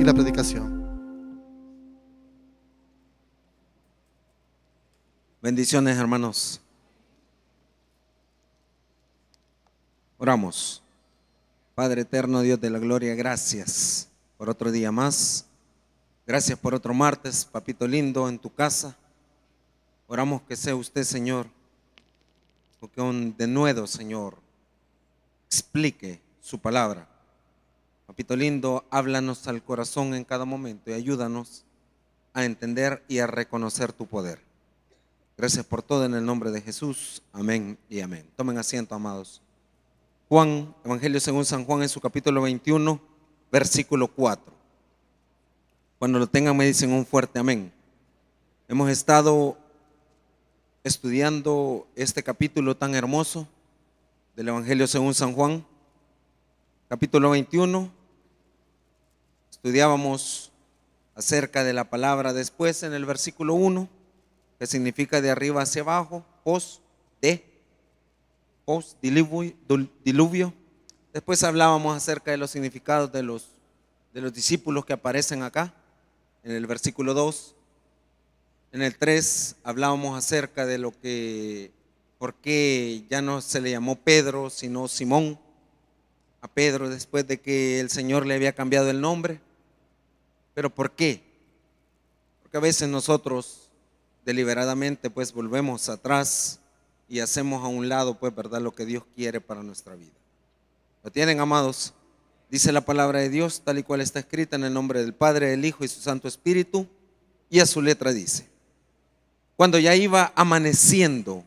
y la predicación. Bendiciones, hermanos. Oramos. Padre eterno, Dios de la gloria, gracias por otro día más. Gracias por otro martes, papito lindo, en tu casa. Oramos que sea usted, Señor, porque un denuedo, Señor, explique su palabra. Papito lindo, háblanos al corazón en cada momento y ayúdanos a entender y a reconocer tu poder. Gracias por todo en el nombre de Jesús. Amén y amén. Tomen asiento, amados. Juan, Evangelio según San Juan, en su capítulo 21, versículo 4. Cuando lo tengan me dicen un fuerte amén. Hemos estado estudiando este capítulo tan hermoso del Evangelio según San Juan, capítulo 21. Estudiábamos acerca de la palabra después en el versículo 1, que significa de arriba hacia abajo, diluvio. Después hablábamos acerca de los significados de los discípulos que aparecen acá, en el versículo 2. En el 3 hablábamos acerca de por qué ya no se le llamó Pedro, sino Simón, a Pedro, después de que el Señor le había cambiado el nombre. ¿Pero por qué? Porque a veces nosotros deliberadamente pues volvemos atrás y hacemos a un lado pues, ¿verdad?, lo que Dios quiere para nuestra vida. ¿Lo tienen, amados? Dice la palabra de Dios tal y cual está escrita, en el nombre del Padre, del Hijo y su Santo Espíritu, y a su letra dice: cuando ya iba amaneciendo,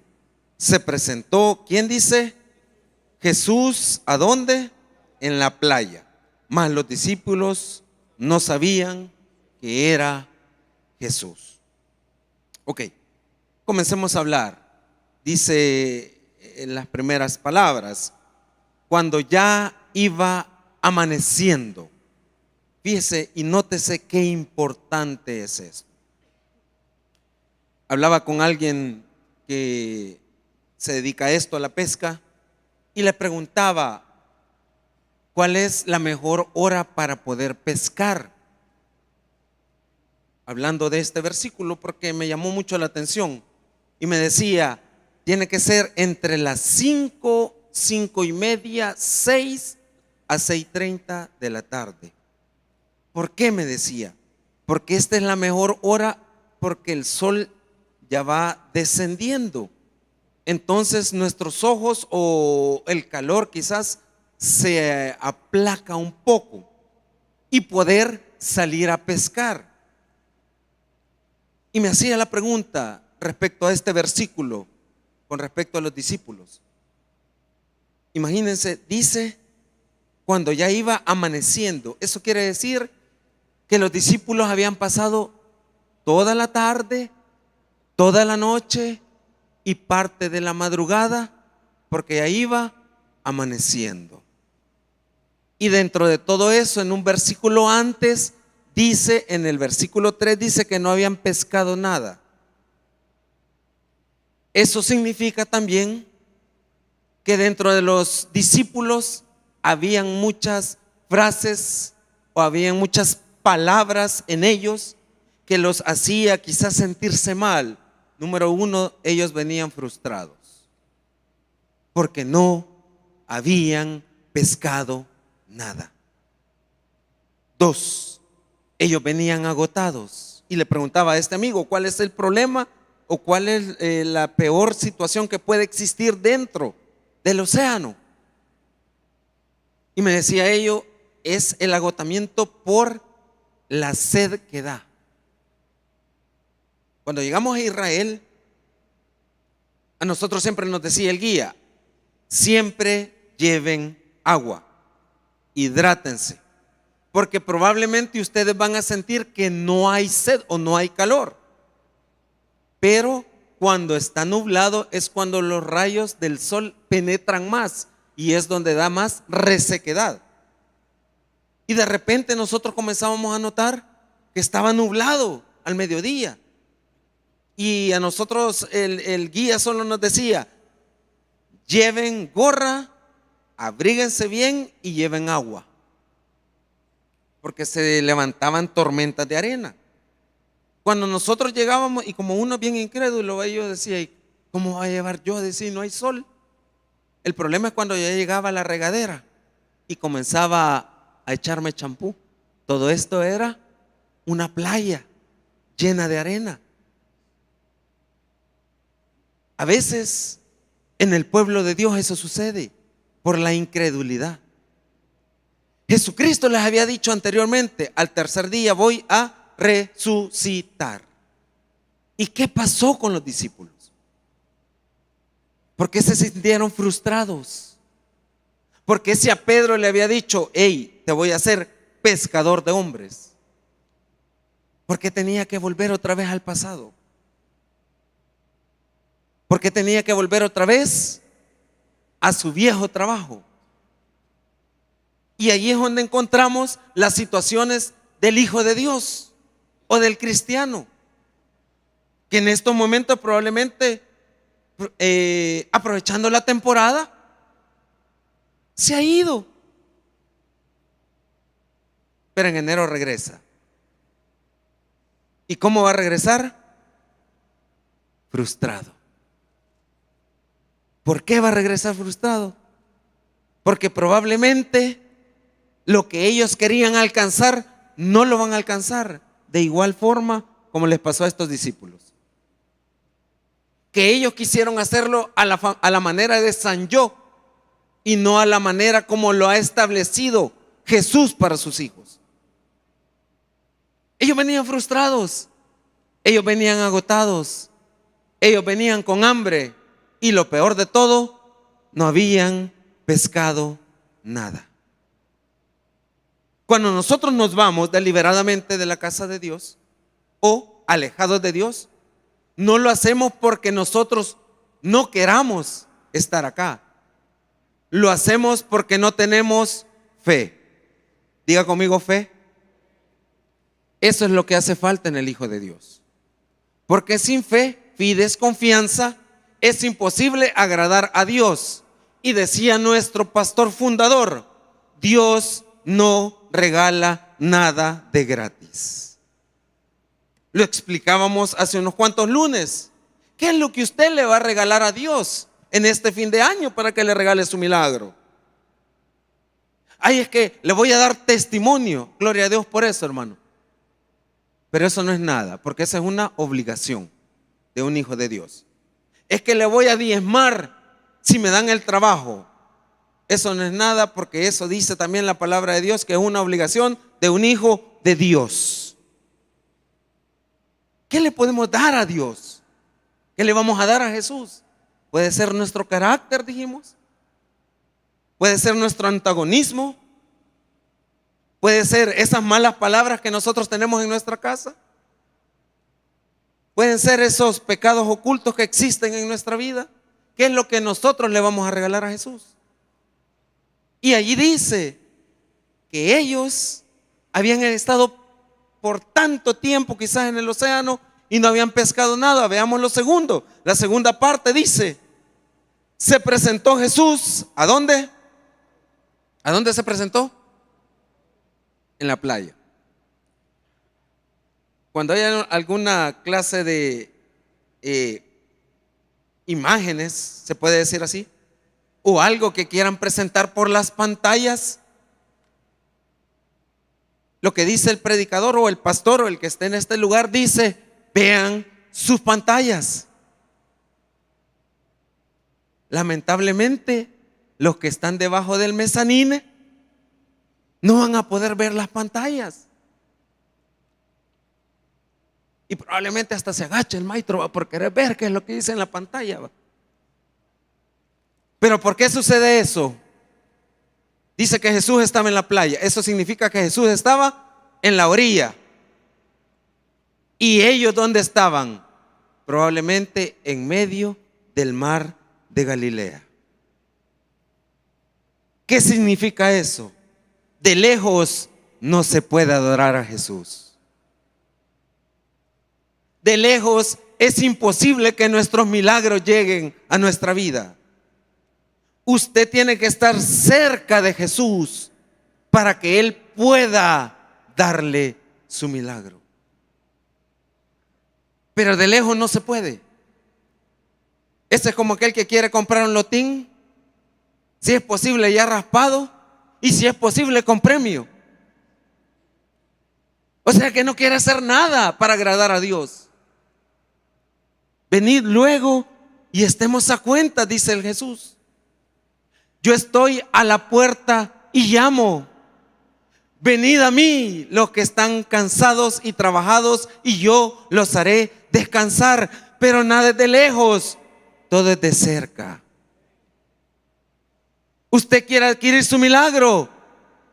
se presentó, ¿quién dice? Jesús, ¿a dónde? En la playa. Mas los discípulos no sabían que era Jesús. Ok, comencemos a hablar. Dice en las primeras palabras, cuando ya iba amaneciendo. Fíjese y nótese qué importante es esto. Hablaba con alguien que se dedica a esto, a la pesca, y le preguntaba cuál es la mejor hora para poder pescar. Hablando de este versículo, porque me llamó mucho la atención, y me decía, tiene que ser entre las 5, 5:30, 6 a 6:30 de la tarde. ¿Por qué? Me decía. Porque esta es la mejor hora, porque el sol ya va descendiendo. Entonces nuestros ojos o el calor quizás se aplaca un poco y poder salir a pescar. Y me hacía la pregunta respecto a este versículo, con respecto a los discípulos. Imagínense, dice, cuando ya iba amaneciendo. Eso quiere decir que los discípulos habían pasado toda la tarde, toda la noche y parte de la madrugada, porque ya iba amaneciendo. Y dentro de todo eso, en un versículo antes, dice, en el versículo 3, dice que no habían pescado nada. Eso significa también que dentro de los discípulos habían muchas frases o habían muchas palabras en ellos que los hacía quizás sentirse mal. Número 1, ellos venían frustrados porque no habían pescado nada. 2, ellos venían agotados. Y le preguntaba a este amigo, ¿cuál es el problema o cuál es la peor situación que puede existir dentro del océano? Y me decía ello, es el agotamiento por la sed que da. Cuando llegamos a Israel, a nosotros siempre nos decía el guía, siempre lleven agua, hidrátense, porque probablemente ustedes van a sentir que no hay sed o no hay calor. Pero cuando está nublado es cuando los rayos del sol penetran más y es donde da más resequedad. Y de repente nosotros comenzábamos a notar que estaba nublado al mediodía. Y a nosotros el guía solo nos decía, lleven gorra, abríguense bien y lleven agua. porque se levantaban tormentas de arena. Cuando nosotros llegábamos, y como uno bien incrédulo, yo decía, "¿Y cómo va a llevar yo a decir no hay sol?" El problema es cuando ya llegaba a la regadera y comenzaba a echarme champú. Todo esto era una playa llena de arena. A veces en el pueblo de Dios eso sucede por la incredulidad. Jesucristo les había dicho anteriormente: al tercer día voy a resucitar. ¿Y qué pasó con los discípulos? ¿Por qué se sintieron frustrados? Porque si a Pedro le había dicho: hey, te voy a hacer pescador de hombres, ¿por qué tenía que volver otra vez al pasado? ¿Por qué tenía que volver otra vez a su viejo trabajo? Y allí es donde encontramos las situaciones del Hijo de Dios o del cristiano, que en estos momentos probablemente aprovechando la temporada se ha ido, pero en enero regresa. ¿Y cómo va a regresar? Frustrado. ¿Por qué va a regresar frustrado? Porque probablemente lo que ellos querían alcanzar no lo van a alcanzar de igual forma como les pasó a estos discípulos, que ellos quisieron hacerlo a la manera de San Yo y no a la manera como lo ha establecido Jesús para sus hijos. Ellos venían frustrados, ellos venían agotados, ellos venían con hambre, y lo peor de todo, no habían pescado nada. Cuando nosotros nos vamos deliberadamente de la casa de Dios o alejados de Dios, no lo hacemos porque nosotros no queramos estar acá. Lo hacemos porque no tenemos fe. Diga conmigo: fe. Eso es lo que hace falta en el Hijo de Dios. Porque sin fe y desconfianza es imposible agradar a Dios. Y decía nuestro pastor fundador: Dios no regala nada de gratis. Lo explicábamos hace unos cuantos lunes. ¿Qué es lo que usted le va a regalar a Dios en este fin de año para que le regale su milagro? Ay, es que le voy a dar testimonio. Gloria a Dios por eso, hermano. Pero eso no es nada, porque esa es una obligación de un hijo de Dios. Es que le voy a diezmar si me dan el trabajo. Eso no es nada, porque eso dice también la palabra de Dios, que es una obligación de un hijo de Dios. ¿Qué le podemos dar a Dios? ¿Qué le vamos a dar a Jesús? Puede ser nuestro carácter, dijimos. Puede ser nuestro antagonismo. Puede ser esas malas palabras que nosotros tenemos en nuestra casa. Pueden ser esos pecados ocultos que existen en nuestra vida. ¿Qué es lo que nosotros le vamos a regalar a Jesús? Y allí dice que ellos habían estado por tanto tiempo quizás en el océano y no habían pescado nada. Veamos lo segundo. La segunda parte dice: se presentó Jesús. ¿A dónde? ¿A dónde se presentó? En la playa. Cuando hay alguna clase de imágenes, se puede decir así, o algo que quieran presentar por las pantallas, lo que dice el predicador o el pastor o el que esté en este lugar dice: vean sus pantallas. Lamentablemente, los que están debajo del mezanine no van a poder ver las pantallas. Y probablemente hasta se agache el maestro por querer ver qué es lo que dice en la pantalla. Pero ¿por qué sucede eso? Dice que Jesús estaba en la playa. Eso significa que Jesús estaba en la orilla. ¿Y ellos dónde estaban? Probablemente en medio del mar de Galilea. ¿Qué significa eso? De lejos no se puede adorar a Jesús. De lejos es imposible que nuestros milagros lleguen a nuestra vida. Usted tiene que estar cerca de Jesús para que Él pueda darle su milagro. Pero de lejos no se puede. Ese es como aquel que quiere comprar un lotín, si es posible ya raspado y si es posible con premio. O sea que no quiere hacer nada para agradar a Dios. Venid luego y estemos a cuenta, dice el Jesús. Yo estoy a la puerta y llamo. Venid a mí los que están cansados y trabajados, y yo los haré descansar. Pero nada es de lejos, todo es de cerca. Usted quiere adquirir su milagro,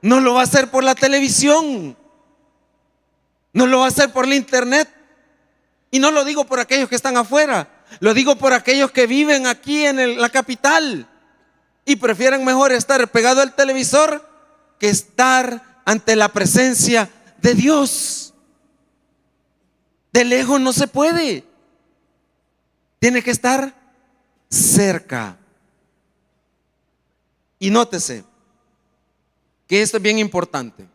no lo va a hacer por la televisión, no lo va a hacer por la internet. Y no lo digo por aquellos que están afuera, lo digo por aquellos que viven aquí en la capital y prefieren mejor estar pegado al televisor que estar ante la presencia de Dios. De lejos no se puede, tiene que estar cerca. Y nótese que esto es bien importante.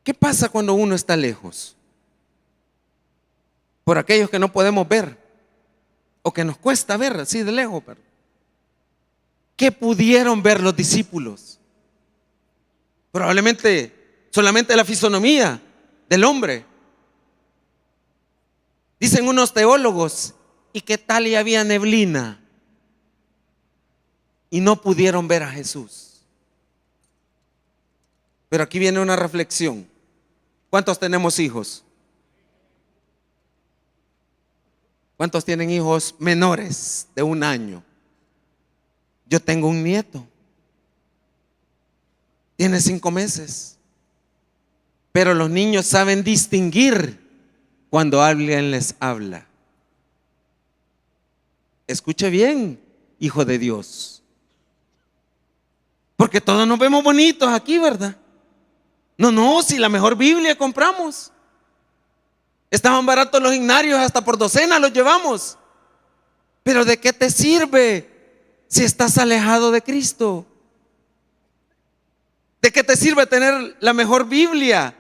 ¿Qué pasa cuando uno está lejos? Por aquellos que no podemos ver o que nos cuesta ver así de lejos. ¿Qué pudieron ver los discípulos? Probablemente solamente la fisonomía del hombre. Dicen unos teólogos, ¿y qué tal y había neblina? Y no pudieron ver a Jesús. Pero aquí viene una reflexión. ¿Cuántos tenemos hijos? ¿Cuántos tienen hijos menores de 1 año? Yo tengo un nieto. Tiene 5 meses. Pero los niños saben distinguir cuando alguien les habla. Escuche bien, hijo de Dios. Porque todos nos vemos bonitos aquí, ¿verdad? No, si la mejor Biblia compramos. Estaban baratos los ignarios, hasta por docena los llevamos. Pero ¿de qué te sirve si estás alejado de Cristo? ¿De qué te sirve tener la mejor Biblia?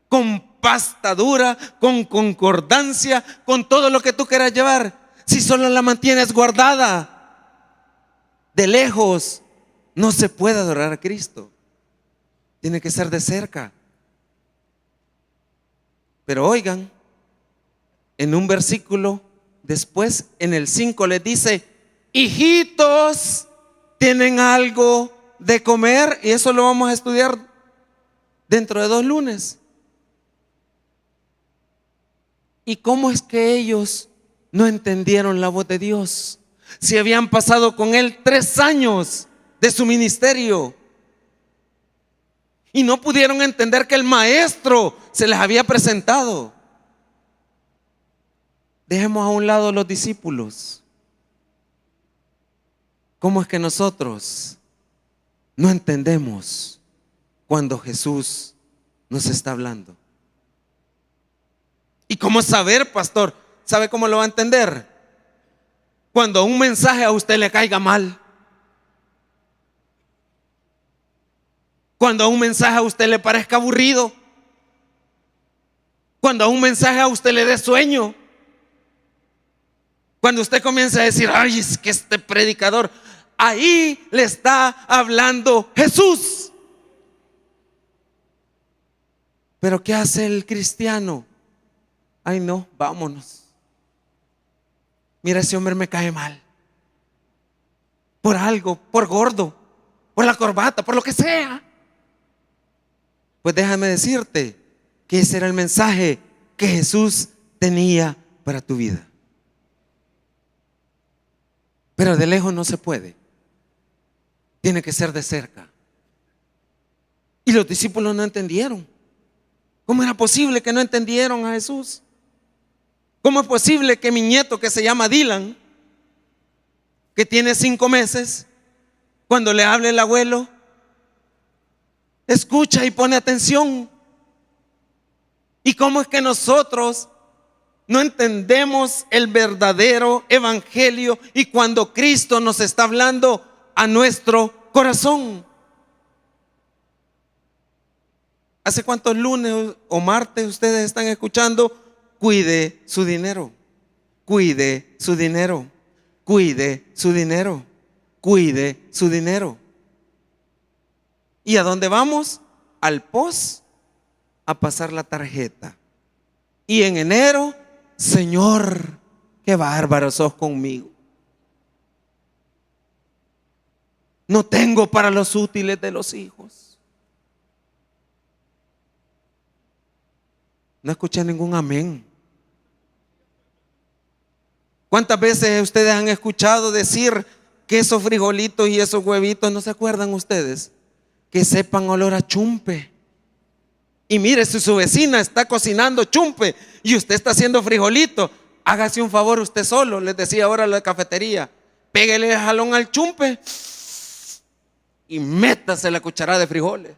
Con pasta dura, con concordancia, con todo lo que tú quieras llevar, si solo la mantienes guardada. De lejos no se puede adorar a Cristo. Tiene que ser de cerca. Pero oigan, en un versículo después, en el 5 les dice: hijitos, ¿tienen algo de comer? Y eso lo vamos a estudiar dentro de 2 lunes. ¿Y cómo es que ellos no entendieron la voz de Dios? Si habían pasado con Él 3 años de su ministerio y no pudieron entender que el maestro se les había presentado. Dejemos a un lado los discípulos. ¿Cómo es que nosotros no entendemos cuando Jesús nos está hablando? ¿Y cómo saber, pastor? ¿Sabe cómo lo va a entender? Cuando un mensaje a usted le caiga mal. Cuando a un mensaje a usted le parezca aburrido. Cuando a un mensaje a usted le dé sueño. Cuando usted comienza a decir: ay, es que este predicador, ahí le está hablando Jesús. Pero ¿qué hace el cristiano? Ay, no, vámonos. Mira, ese hombre me cae mal. Por algo, por gordo, por la corbata, por lo que sea. Pues déjame decirte que ese era el mensaje que Jesús tenía para tu vida. Pero de lejos no se puede. Tiene que ser de cerca. Y los discípulos no entendieron. ¿Cómo era posible que no entendieron a Jesús? ¿Cómo es posible que mi nieto, que se llama Dylan, que tiene 5 meses, cuando le hable el abuelo, escucha y pone atención? ¿Y cómo es que nosotros no entendemos el verdadero evangelio y cuando Cristo nos está hablando a nuestro corazón? ¿Hace cuántos lunes o martes ustedes están escuchando? Cuide su dinero, cuide su dinero, cuide su dinero, cuide su dinero. ¿Y a dónde vamos? Al POS a pasar la tarjeta. Y en enero, Señor, qué bárbaro sos conmigo. No tengo para los útiles de los hijos. No escuché ningún amén. ¿Cuántas veces ustedes han escuchado decir que esos frijolitos y esos huevitos, no se acuerdan ustedes? Que sepan olor a chumpe. Y mire, si su vecina está cocinando chumpe y usted está haciendo frijolito, hágase un favor usted solo, les decía ahora la cafetería, pégale el jalón al chumpe y métase la cucharada de frijoles.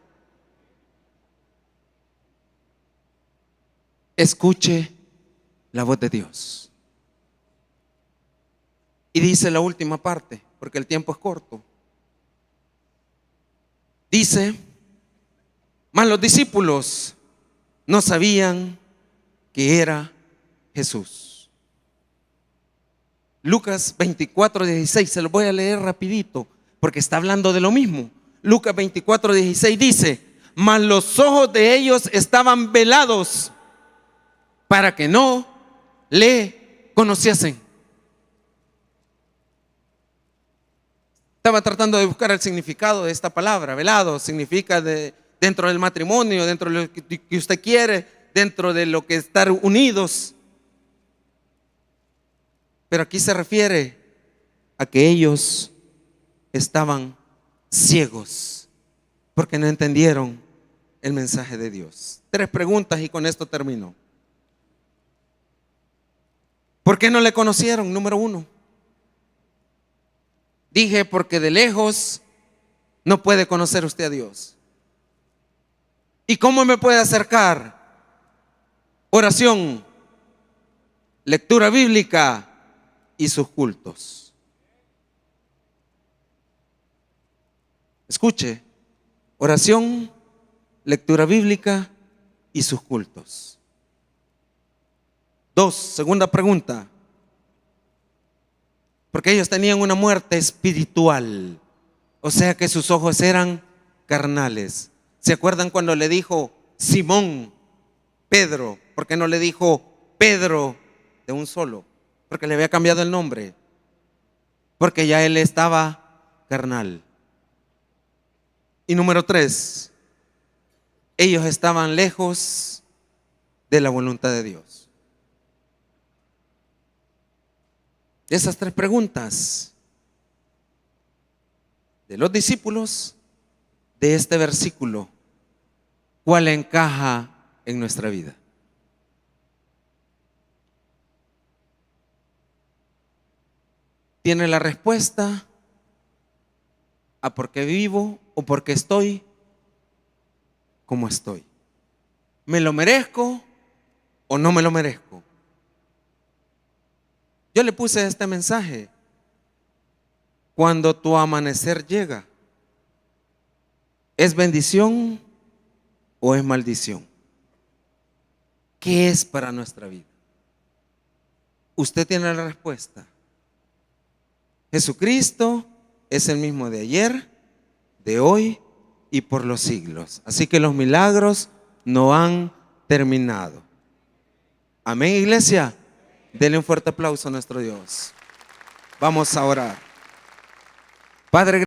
Escuche la voz de Dios. Y dice la última parte, porque el tiempo es corto. Dice, mas los discípulos no sabían que era Jesús. Lucas 24:16, se lo voy a leer rapidito, porque está hablando de lo mismo. Lucas 24:16 dice, mas los ojos de ellos estaban velados para que no le conociesen. Estaba tratando de buscar el significado de esta palabra. Velado significa dentro del matrimonio, dentro de lo que usted quiere, dentro de lo que estar unidos. Pero aquí se refiere a que ellos estaban ciegos porque no entendieron el mensaje de Dios. 3 preguntas y con esto termino. ¿Por qué no le conocieron? Número 1. Dije, porque de lejos no puede conocer usted a Dios. ¿Y cómo me puede acercar? Oración, lectura bíblica y sus cultos. Escuche, oración, lectura bíblica y sus cultos. 2, segunda pregunta. Porque ellos tenían una muerte espiritual, o sea que sus ojos eran carnales. ¿Se acuerdan cuando le dijo Simón, Pedro? ¿Por qué no le dijo Pedro de un solo? Porque le había cambiado el nombre. Porque ya él estaba carnal. Y número 3, ellos estaban lejos de la voluntad de Dios. Esas 3 preguntas de los discípulos de este versículo, ¿cuál encaja en nuestra vida? ¿Tiene la respuesta a por qué vivo o por qué estoy como estoy? ¿Me lo merezco o no me lo merezco? Yo le puse este mensaje: cuando tu amanecer llega, ¿es bendición o es maldición? ¿Qué es para nuestra vida? Usted tiene la respuesta. Jesucristo es el mismo de ayer, de hoy y por los siglos. Así que los milagros no han terminado. Amén, iglesia. Denle un fuerte aplauso a nuestro Dios. Vamos a orar. Padre,